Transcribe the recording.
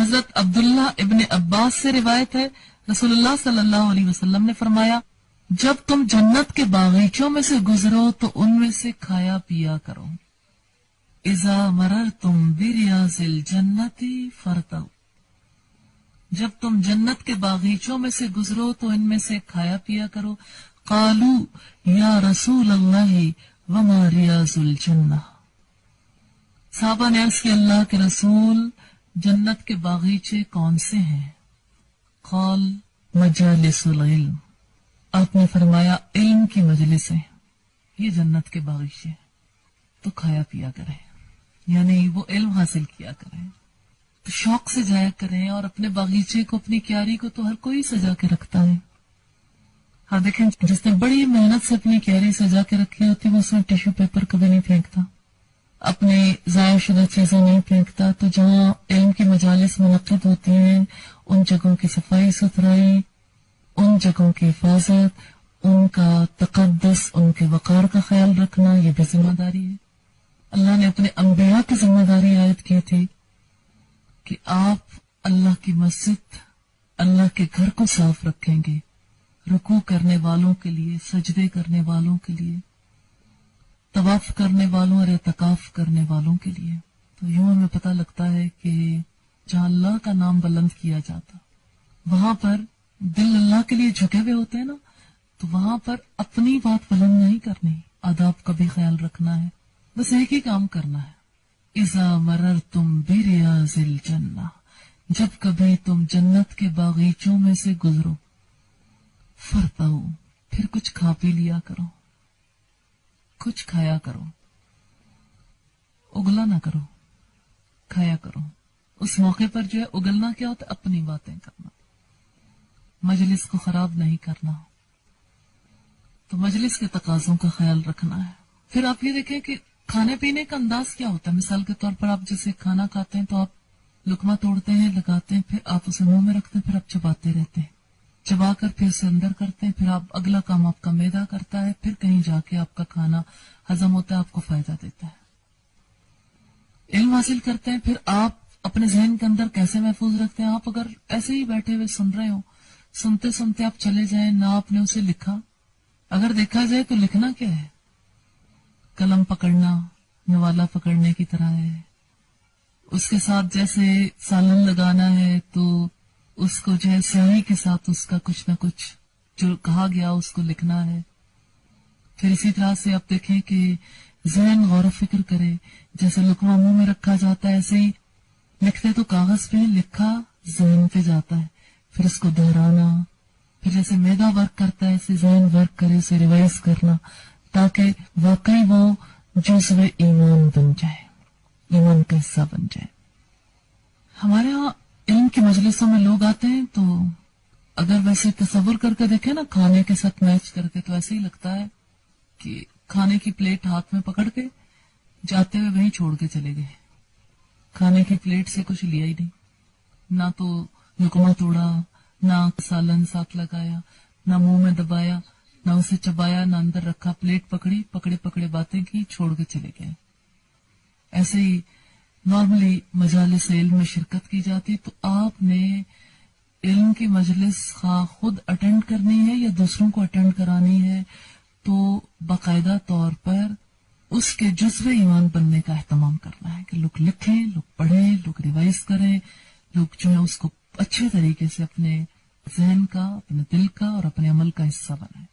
حضرت عبداللہ ابن عباس سے روایت ہے، رسول اللہ صلی اللہ علیہ وسلم نے فرمایا، جب تم جنت کے باغیچوں میں سے گزرو تو ان میں سے کھایا پیا کرو۔ اذا مررتم بریاض الجنت فرتو، جب تم جنت کے باغیچوں میں سے گزرو تو ان میں سے کھایا پیا کرو۔ قالو یا رسول اللہ وما ریاض الجنہ، صحابہ نے عرض کی اللہ کے رسول جنت کے باغیچے کون سے ہیں؟ قال مجالس العلم، آپ نے فرمایا علم کی مجلسیں، یہ جنت کے باغیچے ہیں، تو کھایا پیا کریں، یعنی وہ علم حاصل کیا کریں، تو شوق سے جایا کریں، اور اپنے باغیچے کو، اپنی کیاری کو تو ہر کوئی سجا کے رکھتا ہے۔ ہاں دیکھیں، جس نے بڑی محنت سے اپنی کیاری سجا کے رکھی ہوتی وہ اس میں ٹیشو پیپر کبھی نہیں پھینکتا، اپنے ضائع شدہ چیزیں نہیں پھینکتا۔ تو جہاں علم کی مجالس منعقد ہوتی ہیں ان جگہوں کی صفائی ستھرائی، ان جگہوں کی حفاظت، ان کا تقدس، ان کے وقار کا خیال رکھنا، یہ بھی ذمہ داری ہے۔ اللہ نے اپنے انبیاء کی ذمہ داری عائد کی تھی کہ آپ اللہ کی مسجد، اللہ کے گھر کو صاف رکھیں گے، رکوع کرنے والوں کے لیے، سجدے کرنے والوں کے لیے، طواف کرنے والوں اور اعتکاف کرنے والوں کے لیے۔ تو یوں ہمیں پتہ لگتا ہے کہ جہاں اللہ کا نام بلند کیا جاتا وہاں پر دل اللہ کے لیے جھکے ہوئے ہوتے ہیں نا، تو وہاں پر اپنی بات بلند نہیں کرنی، آداب کا بھی خیال رکھنا ہے، بس ایک ہی کام کرنا ہے، اذا مررتم بریاض الجنہ، جب کبھی تم جنت کے باغیچوں میں سے گزرو، فرتاؤ، پھر کچھ کھا پی لیا کرو، کچھ کھایا کرو، اگلا نہ کرو، کھایا کرو۔ اس موقع پر جو ہے اگلنا کیا ہوتا ہے؟ اپنی باتیں کرنا، مجلس کو خراب نہیں کرنا، تو مجلس کے تقاضوں کا خیال رکھنا ہے۔ پھر آپ یہ دیکھیں کہ کھانے پینے کا انداز کیا ہوتا ہے۔ مثال کے طور پر آپ جیسے کھانا کھاتے ہیں تو آپ لقمہ توڑتے ہیں، لگاتے ہیں، پھر آپ اسے منہ میں رکھتے ہیں، پھر آپ چباتے رہتے ہیں، چبا کر پھر اسے اندر کرتے ہیں، پھر آپ اگلا کام آپ کا معدہ کرتا ہے، پھر کہیں جا کے آپ کا کھانا ہضم ہوتا ہے، آپ کو فائدہ دیتا ہے۔ علم حاصل کرتے ہیں، پھر آپ اپنے ذہن کے اندر کیسے محفوظ رکھتے ہیں۔ آپ اگر ایسے ہی بیٹھے ہوئے سن رہے ہو، سنتے سنتے آپ چلے جائیں، نہ آپ نے اسے لکھا، اگر دیکھا جائے تو لکھنا کیا ہے؟ قلم پکڑنا نوالا پکڑنے کی طرح ہے، اس کے ساتھ جیسے سالن لگانا ہے تو اس کو جو ہے سیاہی کے ساتھ اس کا کچھ نہ کچھ جو کہا گیا اس کو لکھنا ہے۔ پھر اسی طرح سے آپ دیکھیں کہ ذہن غور و فکر کرے، جیسے لقمہ منہ میں رکھا جاتا ہے ایسے ہی لکھتے تو کاغذ پہ، لکھا ذہن پہ جاتا ہے، پھر اس کو دہرانا، پھر جیسے معدہ ورک کرتا ہے ایسے ذہن ورک کرے، اسے ریوائز کرنا، تاکہ واقعی وہ جزو ایمان بن جائے، ایمان کا حصہ بن جائے۔ ہمارے ہاں علم کی مجلسوں میں لوگ آتے ہیں تو اگر ویسے تصور کر کے دیکھیں نا کھانے کے ساتھ میچ کر کے، تو ایسے ہی لگتا ہے کہ کھانے کی پلیٹ ہاتھ میں پکڑ کے جاتے ہوئے وہیں چھوڑ کے چلے گئے، کھانے کی پلیٹ سے کچھ لیا ہی نہیں، نہ تو لقمہ توڑا، نہ سالن ساتھ لگایا، نہ منہ میں دبایا، نہ اسے چبایا، نہ اندر رکھا، پلیٹ پکڑی، پکڑے پکڑے باتیں کی، چھوڑ کے چلے گئے۔ ایسے ہی نارملی مجالس علم میں شرکت کی جاتی، تو آپ نے علم کی مجلس خواہ خود اٹینڈ کرنی ہے یا دوسروں کو اٹینڈ کرانی ہے، تو باقاعدہ طور پر اس کے جزو ایمان بننے کا اہتمام کرنا ہے کہ لوگ لکھیں، لوگ پڑھیں، لوگ ریوائز کریں، لوگ جو ہے اس کو اچھے طریقے سے اپنے ذہن کا، اپنے دل کا اور اپنے عمل کا حصہ بنائیں۔